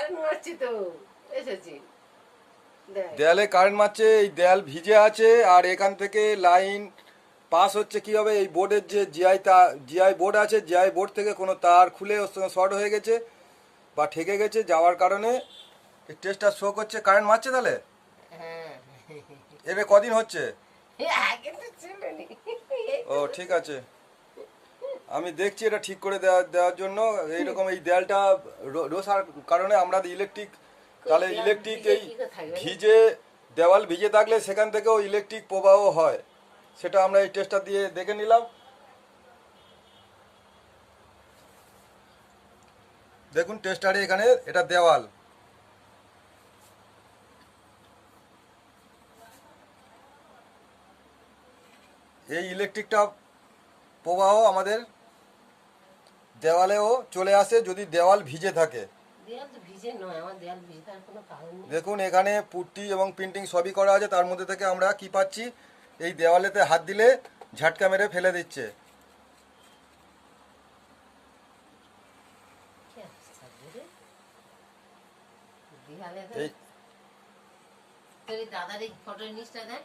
Current মারছি তো এসেছি দেখ দেয়ালে কারেন্ট মারছে, এই দেয়াল ভিজে আছে, আর এখান থেকে লাইন পাস হচ্ছে কি হবে, এই বোর্ডের যে জিআই বোর্ড আছে, জিআই বোর্ড থেকে কোনো তার খুলে ওর সঙ্গে শর্ট হয়ে গেছে বা ঠেকে গেছে, যাওয়ার কারণে এই টেস্টটা শো করছে কারেন্ট মারছে। তাহলে হ্যাঁ এবার কদিন হচ্ছে? আগে তো ছিল নি ও ঠিক আছে, আমি দেখছি এটা ঠিক করে দেওয়ার জন্য। এইরকম এই দেয়ালটা রোসার কারণে আমরা ইলেকট্রিক, তাহলে ইলেকট্রিক এই কি করে থাকবে ভিজে, দেওয়াল ভিজে থাকলে সেখান থেকেও ইলেকট্রিক প্রবাহ হয়, সেটা আমরা এই টেস্টটা দিয়ে দেখে নিলাম। দেখুন টেস্টারে এখানে এটা দেওয়াল, এই ইলেকট্রিকটা প্রবাহ আমাদের দেওয়ালেও চলে আসে যদি দেওয়াল ভিজে থাকে। দেয়াল তো ভিজে নয়, আমার দেয়াল ভিজে থাকার কোনো কারণ নেই। দেখুন এখানে পুট্টি এবং প্রিন্টিং সবই করা আছে, তার মধ্যে থেকে আমরা কি পাচ্ছি, এই দেওয়ালেতে হাত দিলে ঝাটকা মেরে ফেলে দিচ্ছে। কি আশ্চর্য রে। দেয়ালে তো এই তোর এই দাদার এই ফটোর নিচটা দেখ।